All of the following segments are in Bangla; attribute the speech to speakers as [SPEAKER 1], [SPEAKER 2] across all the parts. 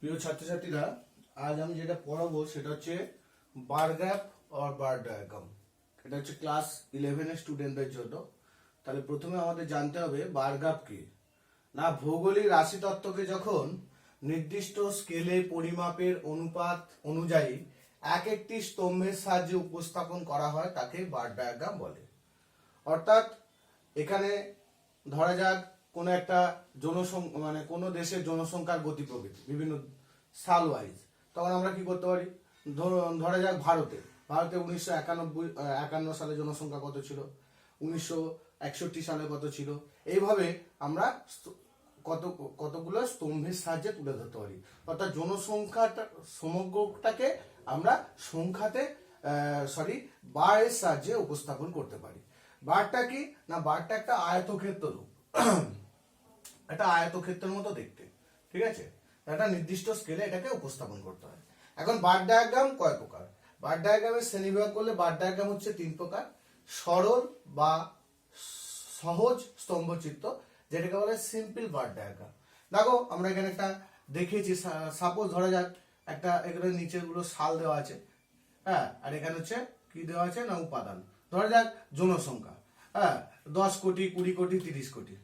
[SPEAKER 1] প্রিয় ছাত্রছাত্রীরা, আজ আমি যেটা পড়াবো সেটা হচ্ছে বার গ্রাফ আর বার ডায়াগ্রাম। এটা হচ্ছে ক্লাস 11 স্টুডেন্টদের জন্য। তাহলে প্রথমে আমাদের জানতে হবে বার গ্রাফ কি। না, ভৌগোলিক রাশিতত্ত্বকে যখন নির্দিষ্ট স্কেলে পরিমাপের অনুপাত অনুযায়ী এক একটি স্তম্ভের সাহায্যে উপস্থাপন করা হয় তাকে বার ডায়াগ্রাম বলে। অর্থাৎ এখানে ধরা যাক কোনো একটা মানে কোনো দেশের জনসংখ্যার গতি প্রকৃতি বিভিন্ন সাল ওয়াইজ, তখন আমরা কি করতে পারি? ধরা যাক ভারতে 1951 সালে জনসংখ্যা কত ছিল, 1961 সালে কত ছিল, এইভাবে আমরা কতগুলো স্তম্ভের সাহায্যে তুলে ধরতে পারি। অর্থাৎ জনসংখ্যাটা সমগ্রটাকে আমরা সংখ্যাতে বারের সাহায্যে উপস্থাপন করতে পারি। বারটা কি না, বারটা একটা আয়তক্ষেত্র রূপ, একটা আয়তক্ষেত্রের মতো দেখতে, ঠিক আছে? একটা নির্দিষ্ট স্কেলে এটাকে উপস্থাপন করতে হয়। এখন বার ডায়াগ্রাম কয় প্রকার? বার ডায়াগ্রামের শ্রেণীবিভাগ করলে বার ডায়াগ্রাম হচ্ছে 3 প্রকার। সরল বা সহজ স্তম্ভচিত্র, যেটাকে বলে সিম্পল বার ডায়াগ্রাম। দেখো আমরা এখানে একটা দেখিয়েছি, সাপোজ ধরা যাক একটা এখানে নিচে গুলো সাল দেওয়া আছে, হ্যাঁ, আর এখানে হচ্ছে কি দেওয়া আছে না উপাদান। ধরা যাক জনসংখ্যা, হ্যাঁ, 10 কোটি, 20 কোটি, 30 কোটি।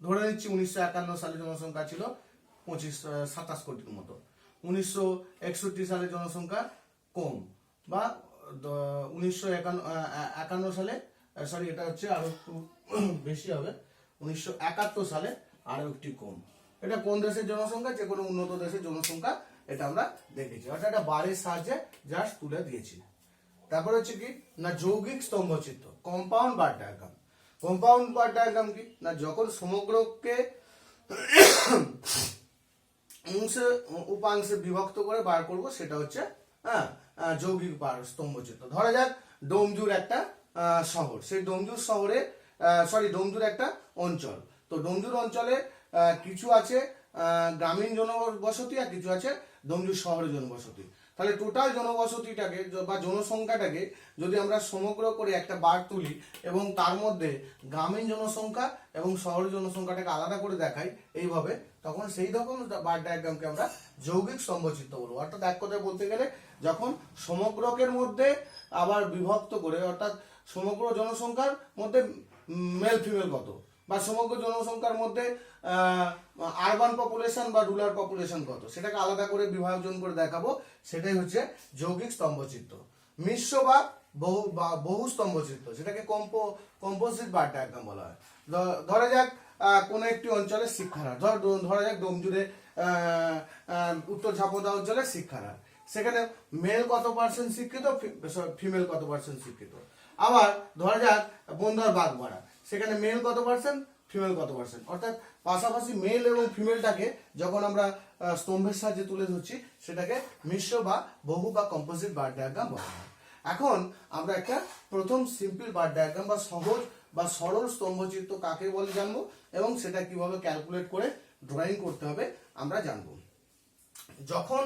[SPEAKER 1] ধরে নিচ্ছি 1951 সালে জনসংখ্যা ছিল 27 কোটির মতো। 1961 সালে জনসংখ্যা কম, বা 1951 সালে এটা হচ্ছে আরো একটু বেশি হবে, 1971 সালে আরো একটু কম। এটা কোন দেশের জনসংখ্যা? যে কোনো উন্নত দেশের জনসংখ্যা, এটা আমরা দেখেছি। অর্থাৎ এটা বারের সাহায্যে জাস্ট তুলে দিয়েছি। তারপর হচ্ছে কি না যৌগিক স্তম্ভচিত্র, compound bar diagram. Compound bar diagram কি না, যখন সমগ্রকে উপাংশে বিভক্ত করে বার করব, সেটা হচ্ছে যৌগিক বার স্তম্ভচিত্র। ধরা যাক ডোমজুর একটা শহর, সেই ডোমজুর শহরে ডোমজুর একটা অঞ্চল। তো ডোমজুর অঞ্চলে কিছু আছে গ্রামীণ জনবসতি আর কিছু আছে ডোমজুর শহরের জনবসতি। তাহলে টোটাল জনবসতিটাকে বা জনসংখ্যাটাকে যদি আমরা সমগ্র করে একটা বার তুলি এবং তার মধ্যে গ্রামীণ জনসংখ্যা এবং শহরের জনসংখ্যাটাকে আলাদা করে দেখাই এইভাবে, তখন সেই রকম বার ডায়াগ্রামকে আমরা যৌগিক স্তম্ভচিত্র বলবো। অর্থাৎ এক কথায় বলতে গেলে যখন সমগ্রকের মধ্যে আবার বিভক্ত করে, অর্থাৎ সমগ্র জনসংখ্যার মধ্যে মেল ফিমেল কত, বা সমগ্র জনসংখ্যার মধ্যে আরবান পপুলেশন বা রুরাল পপুলেশন কত, সেটাকে আলাদা করে বিভাজন করে দেখাবো, সেটাই হচ্ছে যৌগিক স্তম্ভচিত্র। মিশ্র বা বহু স্তম্ভচিত্র, সেটাকে কম্পোজিট বার ডায়াগ্রাম বলা হয়। ধরা যাক কোন একটি অঞ্চলের শিক্ষার হার, ধরা যাক ডোমজুড়ে উত্তর ঝাপদা অঞ্চলের শিক্ষার হার, সেখানে মেল কত পার্সেন্ট শিক্ষিত, ফিমেল কত পার্সেন্ট শিক্ষিত। আবার ধরা যাক বন্ধার বাগবাড়া, সেখানে মেল কত পার্সেন্ট, ফিমেল কত পার্সেন্ট। অর্থাৎ পাশাপাশি মেল এবং ফিমেলটাকে যখন আমরা স্তম্ভের সাহায্যে তুলে ধরছি, সেটাকে মিশ্র বা বহু বা কম্পোজিট বার ডায়াগ্রাম বলা হয়। এখন আমরা একটা প্রথম সিম্পল বার ডায়াগ্রাম বা সহজ বা সরল স্তম্ভচিত্র কাকে বলে জানবো, এবং সেটা কিভাবে ক্যালকুলেট করে ড্রয়িং করতে হবে আমরা জানবো। যখন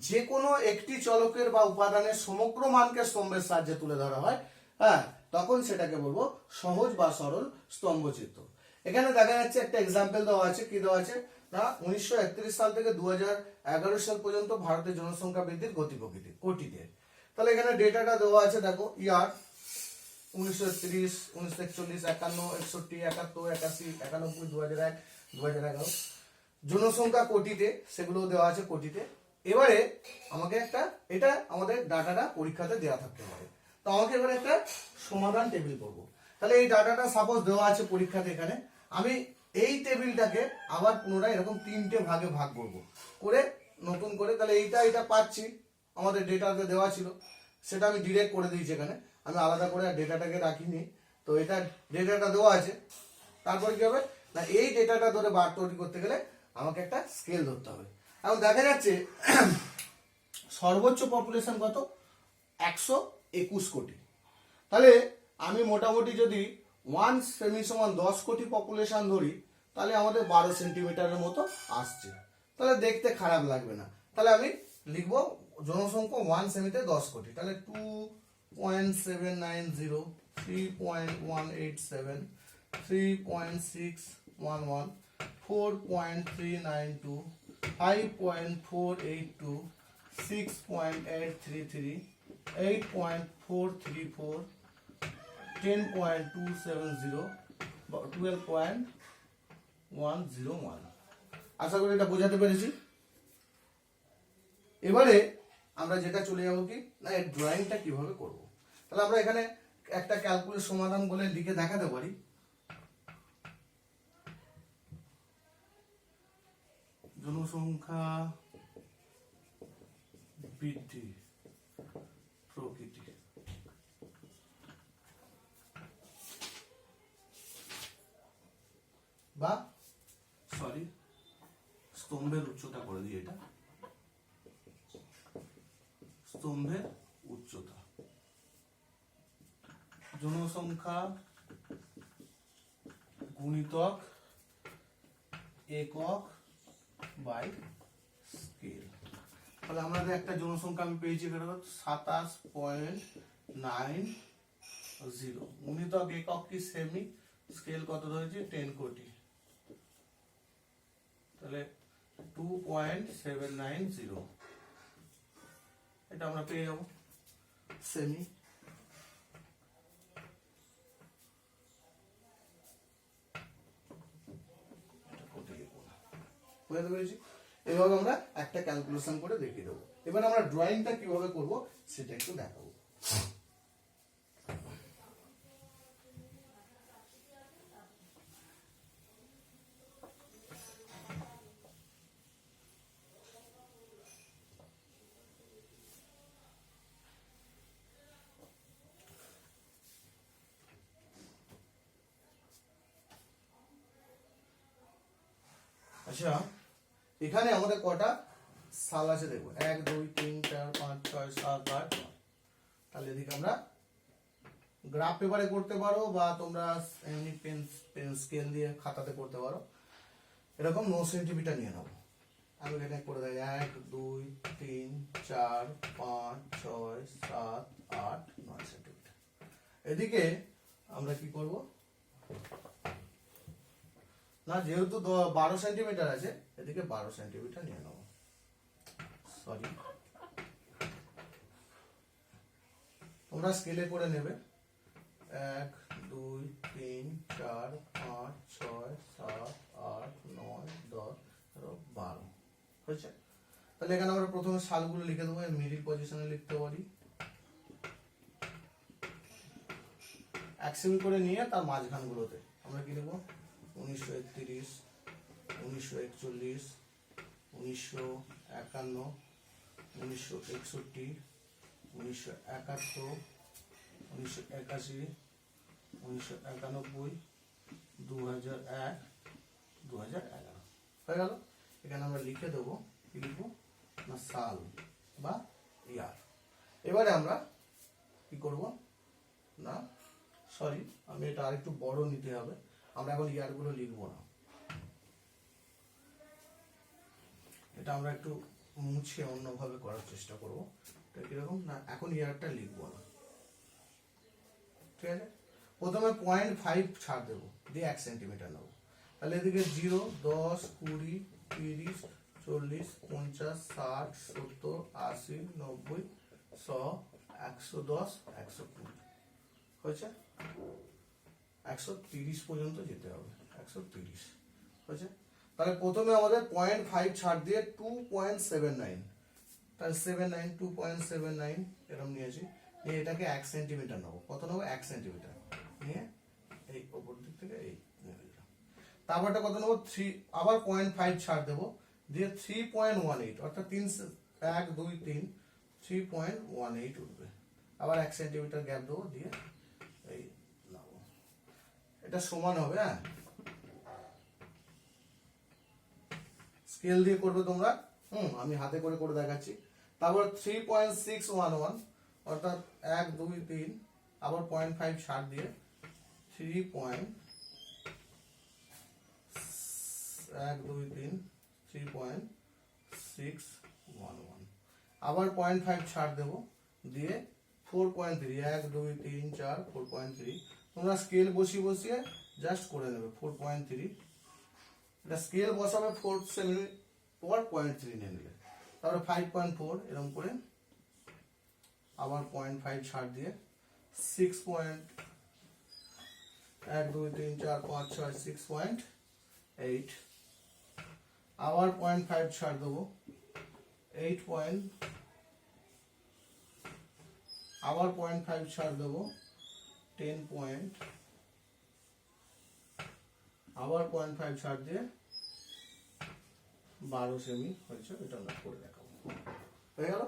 [SPEAKER 1] যে কোনো একটি চলকের বা উপাদানের সমগ্র মানকে স্তম্ভের সাহায্যে তুলে ধরা হয়, হ্যাঁ, তখন সেটাকে বলবো সহজ বা সরল স্তম্ভচিত্র। এখানে দেখা যাচ্ছে একটা এক্সাম্পল দেওয়া আছে, কি দেওয়া আছে না 1931 সাল থেকে 2011 সাল পর্যন্ত ভারতের জনসংখ্যা বৃদ্ধির গতি প্রকৃতি কোটিতে। তাহলে এখানে ডেটাটা দেওয়া আছে, দেখো ইয়ার 1930, 1941, 51, 61, 71, 81, 91, 2001, 2011 জনসংখ্যা কোটিতে, সেগুলো দেওয়া আছে কোটিতে। এবারে আমাকে এটা আমাদের ডাটাটা পরীক্ষাতে দেওয়া থাকতে পারে, তো আমাকে এবারে একটা সমাধান টেবিল করবো। তাহলে এই ডাটাটা সাপোজ দেওয়া আছে পরীক্ষাতে, এখানে আমি এই টেবিলটাকে আবার পুনরায় এরকম 3টে ভাগে ভাগ করে নতুন করে, তাহলে এটা পাচ্ছি আমাদের ডেটাতে দেওয়া ছিল, সেটা আমি ডিরেক্ট করে দিয়েছি। এখানে আমি আলাদা করে ডেটাটাকে রাখিনি, তো এটা ডেটাটা দেওয়া আছে। তারপরে কি হবে না, এই ডেটাটা ধরে বার তৈরি করতে গেলে আমাকে একটা স্কেল ধরতে হবে। এখন দেখা যাচ্ছে সর্বোচ্চ পপুলেশন কত, 121 কোটি। তাহলে আমি মোটামুটি যদি 1 সেমি সমান 10 কোটি পপুলেশন ধরি, তাহলে আমাদের 12 সেন্টিমিটারের মতো আসছে। তাহলে দেখতে খারাপ লাগবে না। তাহলে আমি লিখবো জনসংখ্যা 1 সেমিতে 10 কোটি, তাহলে 2.790, 3.187, 3.611, 4.392, 5.482, 6.833, 8.434, 10.270, 12.101। আশা করি এটা বোঝাতে পেরেছি। এবারে আমরা যেটা চলে যাবো কি না, এর ড্রয়িংটা কিভাবে করব। তাহলে আমরা এখানে একটা ক্যালকুলেট সমাধান বলে লিখে দেখাতে পারি। জনসংখ্যা বৃদ্ধি প্রকৃতি বা সরি স্তম্ভের উচ্চতা করে দিই, এটা স্তম্ভের উচ্চতা, জনসংখ্যা গুণিতক একক বাই স্কেল। তাহলে আমাদের একটা জনসংখ্যা আমি পেয়েছি এখানে 27.90, গুণিতক একক কি সেমি, স্কেল কত ধরেছি 10 কোটি, তাহলে 2.790 এটা আমরা পেয়ে যাবো সেমি। বুঝতে পেরেছি? এভাবে আমরা একটা ক্যালকুলেশন করে দেখিয়ে দেবো। এবার আমরা ড্রয়িংটা কিভাবে করব সেটা একটু দেখাবো। আচ্ছা, এখানে আমাদের কটা সাল আছে দেখবো, 1 2 3 4 5 6 7 8 9। তাহলে এদিকে আমরা গ্রাফ পেপারে করতে পারো বা তোমরা এমনি পেন স্কেল দিয়ে খাতাতে করতে পারো। এরকম 9 সেন্টিমিটার নিয়ে নেবো। আমি এখানে করে দেয় 1 2 3 4 5 6 7 8 9 সেন্টিমিটার। এদিকে আমরা কি করব না, যেহেতু 12 সেন্টিমিটার আছে, এদিকে 12 সেন্টিমিটার নিয়ে নেব। সরি, তোমরা স্কেলে করে নেবে। 1 2 3 4 5 6 7 8 9 10 12 হয়েছে। তাহলে এখানে আমরা প্রথমে সালগুলো লিখে দেবো, মিডিল পজিশনে লিখতে পারি 1 সেমি করে নিয়ে তার মাঝখানগুলোতে আমরা কি লিখবো 1931, 1941, 1951, 1961, 1971, 1981, 1991, 2001, 2011 হয়ে গেল। এখানে আমরা লিখে দেবো, কি লিখবো না সাল বা ইয়ার। এবারে আমরা কি করব না, সরি আমি এটা আরেকটু বড় নিতে হবে। আমরা এখন ইয়ারগুলো লিখবো না, এটা আমরা একটু মুছে অন্যভাবে করার চেষ্টা করবো। এটা কিরকম না, এখন ইয়ারটা লিখবো না, ঠিক আছে। প্রথমে 0.5 ছাড় দেবো, দিয়ে 1 সেন্টিমিটার নেবো। তাহলে এদিকে 0 10 20 30 40 50 60 70 80 90 100 110 120 হয়েছে। 130 পর্যন্ত যেতে হবে, 130 হয়েছে। তাহলে প্রথমে আমাদের 0.5 ছাড় দিয়ে 2.79, তাহলে 79 2.79 এরকম নিয়েছি। নিয়ে এটাকে 1 সেন্টিমিটার নেবো। কত নেবো 1 সেন্টিমিটার নিয়ে এই উপর দিক থেকে এই তারপরটা কত নেবো 3, আবার 0.5 ছাড় দেবো, দিয়ে 3.18 অর্থাৎ 1 2 3 3.18 উঠবে। আবার 1 সেন্টিমিটার গ্যাপ দেবো, দিয়ে এই নেবো। এটা সমান হবে। হ্যাঁ, স্কেল দিয়ে করবে তোমরা, আমি হাতে করে করে দেখাচ্ছি। তারপর 3.611 অর্থাৎ 1 2 3 আবার 0.5 ছাড় দিয়ে 1 2 3 3.611 আবার 0.5 ছাড় দেবো, দিয়ে 4.3 1 2 3 4 4.3। তোমরা স্কেল বসিয়ে বসিয়ে জাস্ট করে নেবে 4.3। এটা স্কেল বসাবে 4 সেমি পর 0.3 নিয়ে নিলে, তারপরে 5.4 এরকম করে আবার 0.5 ছাড় দিয়ে 6. 1 2 3 4 5 6 6.8, আবার 0.5 ছাড় দেবো 8 পয়েন্ট, আবার 0.5 ছাড় দেবো 10 পয়েন্ট, আবার 0.5 ছাড় দিয়ে 12 সেমি হয়েছে। এটা আমরা করে দেখাবো, হয়ে গেল।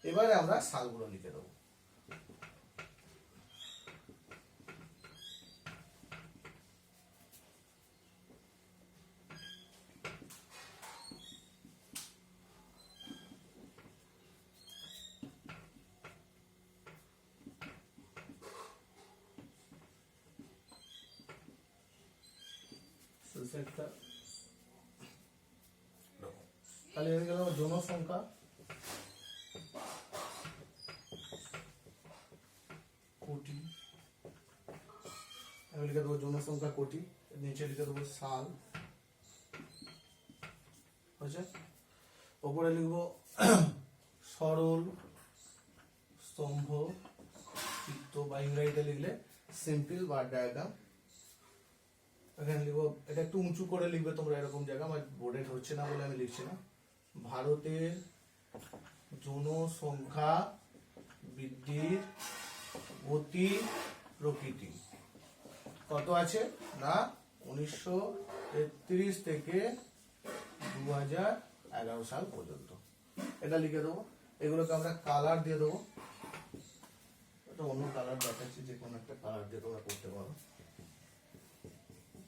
[SPEAKER 1] এবারে আমরা সালগুলো লিখে দেবো। একটা তাহলে হয়ে গেল জনসংখ্যা, কোটি, আমি লিখে দেবো জনসংখ্যা কোটি, নিচে লিখে দেবো সাল, হয়েছে। ওপরে লিখবো সরল স্তম্ভ চিত্র, বা ইংরেজিতে লিখলে সিম্পল বা ডায়াগ্রাম। এখানে লিখবো, এটা একটু উঁচু করে লিখবে তোমরা, এরকম জায়গা আমার বোর্ডে ধরছে না বলে আমি লিখছি না। ভারতের জনসংখ্যা বৃদ্ধির গতি প্রকৃতি কত আছে না 1933 থেকে 2011 সাল পর্যন্ত, এটা লিখে দেবো। এগুলোকে আমরা কালার দিয়ে দেবো, এটা অন্য কালার দেখাচ্ছি, যে কোনো একটা কালার দিয়ে তোমরা করতে পারো।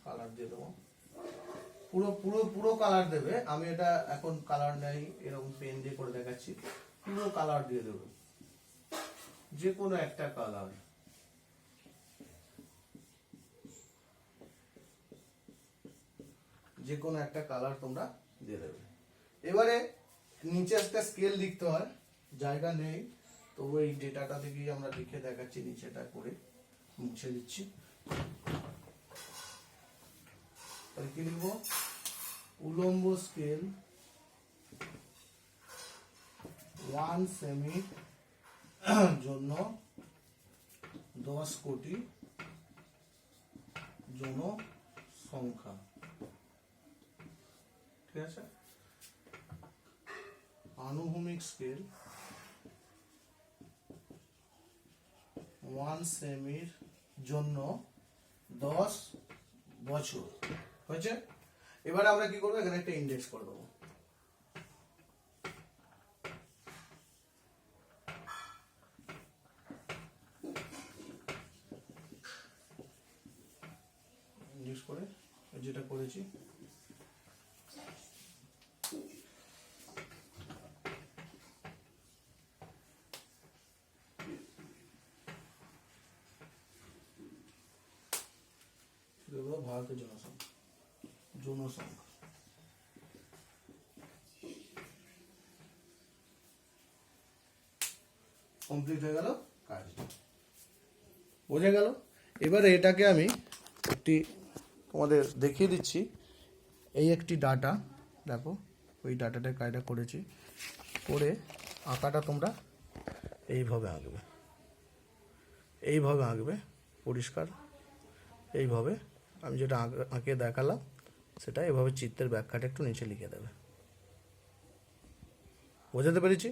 [SPEAKER 1] কালার দিয়ে দেবো, পুরো পুরো পুরো কালার দেবে, আমি এটা এখন কালার নেই, এরকম পেন দিয়ে করে দেখাচ্ছি। পুরো কালার দিয়ে দেবো, যে কোনো একটা কালার, যে কোনো একটা কালার তোমরা দিয়ে দেবে। এবারে নিচে একটা স্কেল লিখতে হয়, জায়গা নেই, তবু এই ডেটাটা থেকেই আমরা লিখে দেখাচ্ছি, নিচেটা করে মুছে দিচ্ছি। তাহলে কি লিখবো, উলম্ব স্কেল 1 সেমি জন্য 10 কোটি জনসংখ্যা, ঠিক আছে। আনুভূমিক স্কেল 1 সেমির জন্য 10 বছর, হয়েছে। এবার আমরা কি করবো, এখানে একটা ইন্ডেক্স করে দেবো। ইন্ডেক্স করে যেটা করেছি, ভারতের জনসংখ্যা কমপ্লিট হয়ে গেল কাজ, বোঝা গেল। এবারে এটাকে আমি একটি তোমাদের দেখিয়ে দিচ্ছি, এই একটি ডাটা, দেখো ওই ডাটাটা কাজটা করেছি, করে আঁকাটা তোমরা এইভাবে আঁকবে, এইভাবে আঁকবে পরিষ্কার, এইভাবে আমি যেটা আঁকে দেখালাম সেটা এভাবে চিত্রের ব্যাখ্যাটা একটু নিচে লিখে দেবে। বোঝাতে পেরেছি?